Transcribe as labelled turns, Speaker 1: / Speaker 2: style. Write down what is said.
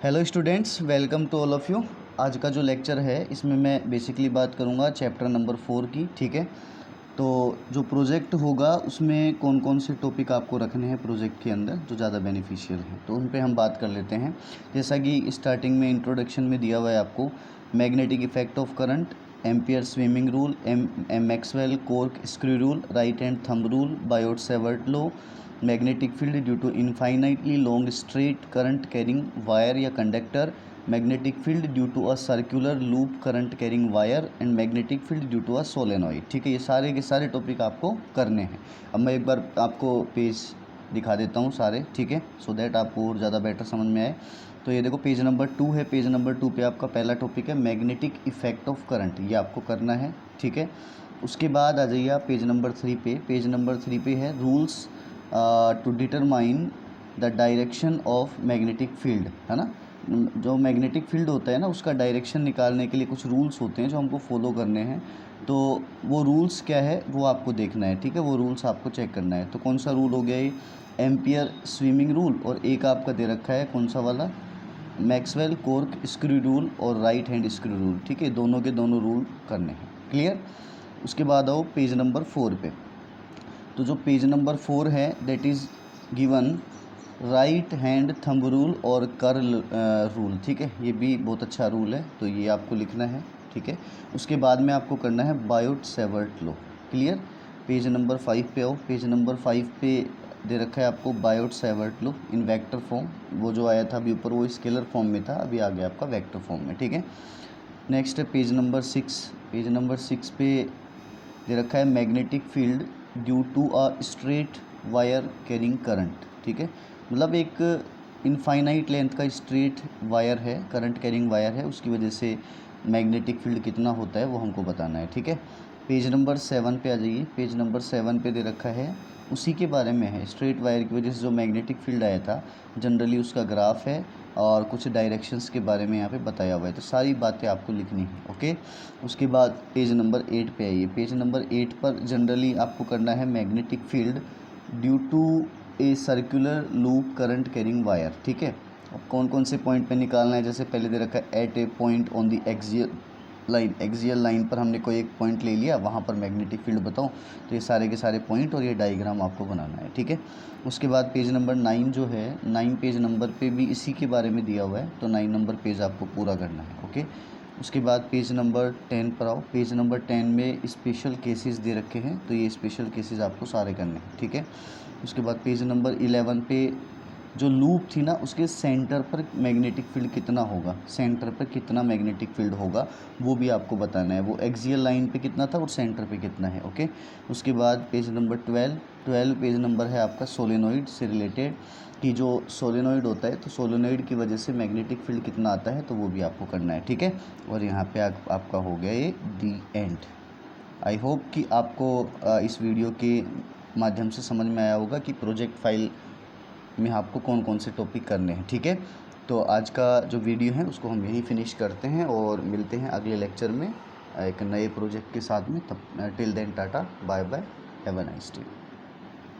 Speaker 1: Hello students, welcome to all of you. आज का जो लेक्चर है इसमें मैं बेसिकली बात करूँगा चैप्टर नंबर 4 की। ठीक है, तो जो प्रोजेक्ट होगा उसमें कौन कौन से टॉपिक आपको रखने हैं प्रोजेक्ट के अंदर जो ज़्यादा बेनिफिशियल हैं, तो उन पे हम बात कर लेते हैं। जैसा कि स्टार्टिंग में इंट्रोडक्शन में दिया हुआ है आपको, magnetic effect of current, ampere swimming rule, M Maxwell cork screw rule, right hand thumb rule, Biot Savart law, magnetic field due to infinitely long straight current carrying wire या conductor, magnetic field due to a circular loop current carrying wire and magnetic field due to a solenoid. ठीक है, ये सारे के सारे topic आपको करने हैं। अब मैं एक बार आपको पेज दिखा देता हूँ सारे, ठीक है, सो दैट आपको और ज़्यादा बेटर समझ में आए। तो ये देखो पेज नंबर 2 है। पेज नंबर 2 पे आपका पहला टॉपिक है मैग्नेटिक इफेक्ट ऑफ करंट, ये आपको करना है। ठीक है, उसके बाद आ जाइए आप पेज नंबर 3 पे। पेज नंबर 3 पे है rules to determine the direction of magnetic field, है ना। जो मैग्नेटिक फील्ड होता है ना, उसका डायरेक्शन निकालने के लिए कुछ रूल्स होते हैं जो हमको फॉलो करने हैं। तो वो रूल्स क्या है वो आपको देखना है। ठीक है, वो रूल्स आपको चेक करना है। तो कौन सा रूल हो गया ये, एम्पियर स्विमिंग रूल, और एक आपका दे रखा है कौन सा वाला, मैक्सवेल कोर्क स्क्रू रूल और राइट हैंड स्क्रू रूल। ठीक है, दोनों के दोनों रूल करने हैं। क्लियर। उसके बाद आओ पेज नंबर 4 पे। तो जो पेज नंबर 4 है that is given right hand thumb rule और कर्ल रूल। ठीक है, ये भी बहुत अच्छा रूल है, तो ये आपको लिखना है। ठीक है, उसके बाद में आपको करना है Biot Savart law. Clear. Page number 5 पे आओ। पेज नंबर 5 पे दे रखा है आपको Biot Savart law in vector form. वो जो आया था अभी ऊपर वो स्केलर फॉर्म में था, अभी आ गया आपका वेक्टर फॉर्म में। ठीक है, नेक्स्ट है पेज नंबर 6। पेज नंबर 6 पे दे रखा है magnetic field due to a straight wire carrying current. ठीक है, मतलब एक इनफाइनाइट लेंथ का स्ट्रेट वायर है, करंट कैरिंग वायर है, उसकी वजह से मैग्नेटिक फील्ड कितना होता है वो हमको बताना है। ठीक है, पेज नंबर 7 पे आ जाइए। पेज नंबर 7 पे दे रखा है, उसी के बारे में है, स्ट्रेट वायर की वजह से जो मैग्नेटिक फील्ड आया था जनरली उसका ग्राफ है और कुछ डायरेक्शंस के बारे में यहाँ पे बताया हुआ है। तो सारी बातें आपको लिखनी है। ओके, उसके बाद पेज नंबर 8 पे आइए। पेज नंबर 8 पर जनरली आपको करना है magnetic field due to a circular loop current carrying wire. ठीक है, अब कौन कौन से पॉइंट पे निकालना है, जैसे पहले दे रखा है at a point on the axial line. Axial line पर हमने कोई एक पॉइंट ले लिया, वहाँ पर मैग्नेटिक फील्ड बताओ। तो ये सारे के सारे पॉइंट और ये डायग्राम आपको बनाना है। ठीक है, उसके बाद पेज नंबर 9 जो है, 9 पेज नंबर पे भी इसी के बारे में दिया हुआ है, तो 9 नंबर पेज आपको पूरा करना है। ओके, उसके बाद पेज नंबर 10 पर आओ। पेज नंबर 10 में स्पेशल केसेस दे रखे हैं, तो ये स्पेशल केसेस आपको सारे करने हैं। ठीक है, उसके बाद पेज नंबर 11 पे जो लूप थी ना उसके सेंटर पर मैग्नेटिक फील्ड कितना होगा, सेंटर पर कितना मैग्नेटिक फील्ड होगा वो भी आपको बताना है। वो एक्सियल लाइन पे कितना था और सेंटर पे कितना है। ओके, उसके बाद पेज नंबर 12 पेज नंबर है आपका सोलेनोइड से रिलेटेड, कि जो सोलेनोइड होता है तो सोलेनोइड की वजह से मैग्नेटिक फील्ड कितना आता है, तो वो भी आपको करना है। ठीक है, और यहाँ पे आपका हो गया ये दी एंड। आई होप कि आपको इस वीडियो के माध्यम से समझ में आया होगा कि प्रोजेक्ट फाइल में आपको कौन कौन से टॉपिक करने हैं। ठीक है, तो आज का जो वीडियो है उसको हम यहीं फिनिश करते हैं और मिलते हैं अगले लेक्चर में एक नए प्रोजेक्ट के साथ में। तब till then tata bye bye, have a nice day.